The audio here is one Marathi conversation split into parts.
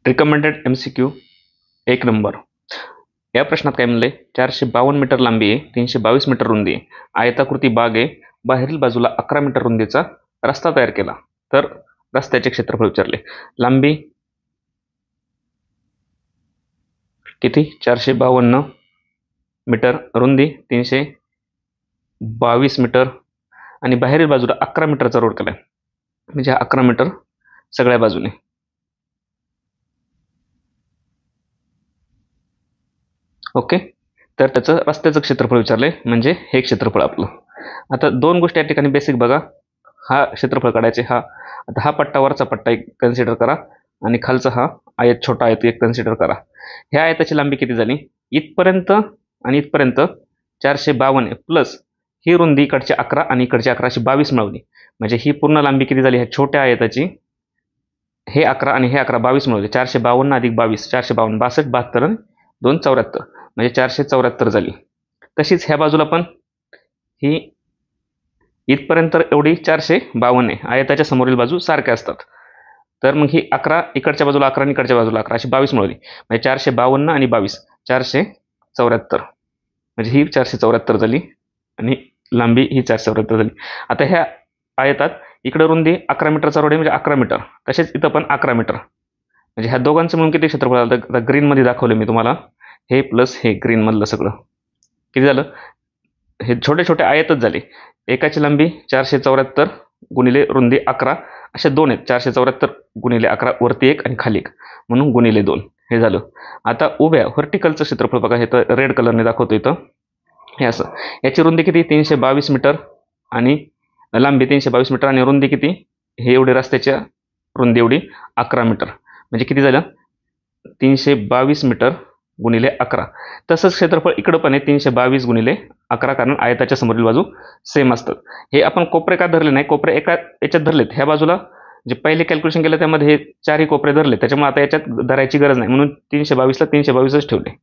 Recommended MCQ 1 number. या प्रश्नात काय म्हणले, 452 मीटर लांबी आहे, 322 मीटर रुंदी आहे, आयताकृती बाग आहे, बाहेरील बाजूला 11 मीटर रुंदीचा रस्ता तयार केला. तर रस्त्याचे क्षेत्रफळ विचारले. लांबी किती? 452 मीटर, रुंदी 322 मीटर आणि बाहेरील बाजूला 11 मीटरचा रोड केलाय, म्हणजे 11 मीटर सगळ्या बाजूने. ओके, तर त्याचं रस्त्याचं क्षेत्रफळ विचारले, म्हणजे हे क्षेत्रफळ आपलं. आता दोन गोष्टी या ठिकाणी बेसिक बघा. हा क्षेत्रफळ काढायचे. आता हा पट्टा, वरचा पट्टा एक कन्सिडर करा आणि खालचा हा आयत, छोटा आयत एक कन्सिडर करा. ह्या आयताची लांबी किती झाली? इथपर्यंत आणि इथपर्यंत 452 प्लस ही रुंदी इकडची 11 आणि इकडची 1122 मिळवली, म्हणजे ही पूर्ण लांबी किती झाली ह्या छोट्या आयताची? हे 11 आणि हे 11 22 मिळवले. 452 अधिक 22, 452, 62, 72 आणि 2 74, म्हणजे 474 झाली. तशीच ह्या बाजूला पण ही इथपर्यंत एवढी 452 आहे. आयताच्या समोरील बाजू सारख्या असतात. तर मग ही 11 इकडच्या बाजूला 11 आणि इकडच्या बाजूला 11 अशी 22 मिळवली, म्हणजे 452 आणि 22 474, म्हणजे ही 474 झाली आणि लांबी ही 474 झाली. आता ह्या आयतात इकडे रुंदी 11 मीटरचा रोड आहे, म्हणजे 11 मीटर. तसेच इथं पण 11 मीटर, म्हणजे ह्या दोघांचं मिळून किती क्षेत्रफळ झालं? आता ग्रीनमध्ये दाखवलं मी तुम्हाला, हे प्लस हे ग्रीनमधलं सगळं किती झालं? हे छोटे छोटे आयतच झाले. एकाची लांबी 474 गुणिले रुंदी 11, अशा दोन आहेत. 474 गुणिले 11, वरती एक आणि खाली एक, म्हणून गुणिले 2 हे झालं. आता उभ्या व्हर्टिकलचं क्षेत्रफळ बघा, हे तर रेड कलरने दाखवतो इथं. हे असं, याची रुंदी किती? 322 मीटर आणि लांबी 322 मीटर आणि रुंदी किती? हे एवढी रस्त्याच्या रुंदी एवढी 11 मीटर, म्हणजे किती झालं? 322 मीटर गुणिले 11. तसंच क्षेत्रफळ इकडं पण आहे, 322 गुणिले 11, कारण आयताच्या समोरील बाजू सेम असतात. हे आपण कोपरे का धरले नाही? कोपरे एका याच्यात धरलेत. ह्या बाजूला जे पहिले कॅल्क्युलेशन केलं त्यामध्ये हे चारही कोपरे धरले, त्याच्यामुळे आता याच्यात धरायची गरज नाही, म्हणून 322ला 322च ठेवले.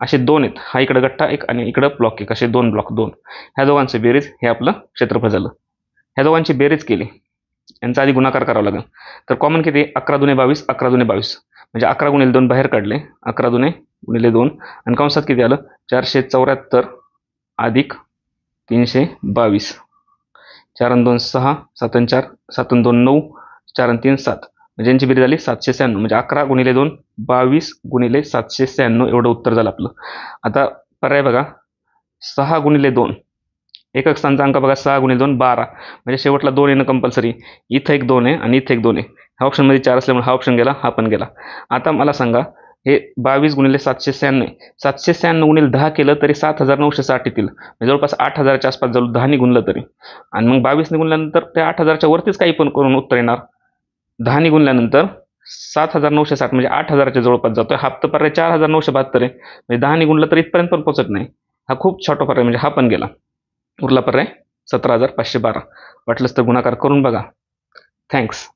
असे दोन आहेत, हा इकडं गठ्ठा एक आणि इकडं ब्लॉक एक, असे दोन ब्लॉक दोन. ह्या दोघांचं बेरीज हे आपलं क्षेत्रफळ झालं. ह्या दोघांची बेरीज केली, यांचा आधी गुणाकार करावा लागेल. तर कॉमन किती? 11 दुने 22, 11 दुने 22, म्हणजे 11 गुणिले 2 बाहेर काढले, 11 दुने गुणिले 2 आणि कंसात किती आलं? 474 अधिक 322, 4 आणि 2 6, 7 आणि 4, 7 आणि 2 9, 4 आणि 3 7, म्हणजे यांची बेरीज झाली 796, म्हणजे 11 गुणिले 2 22 गुणिले 796 एवढं उत्तर झालं आपलं. आता पर्याय बघा, 6 गुणिले 2, एकक स्थानचा अंक बघा, 6 गुणिले 2 12, म्हणजे शेवटला 2 येणं कंपल्सरी. इथं एक 2 आहे आणि इथं एक 2 आहे. ह्या ऑप्शनमध्ये 4 असल्यामुळे हा ऑप्शन गेला, हा पण गेला. आता मला सांगा, हे 22 गुणिले 796, 796 गुणिले 10 केलं तरी 7960 येतील, म्हणजे जवळपास 8000च्या आसपास जवळ 10 गुणलं तरी. आणि मग 22 गुणल्यानंतर त्या 8000च्या वरतीच काही पण करून उत्तर येणार. 10 गुणल्यानंतर 7960, म्हणजे 8000च्या जवळपास जातोय. हा तर पर्याय 4972 आहे, म्हणजे 10 गुणलं तर इथपर्यंत पण पोहोचत नाही. हा खूप छोटा पर्याय, म्हणजे हा पण गेला. उरला पर्याय 17512. वाटलंच तर गुणाकार करून बघा. थँक्स.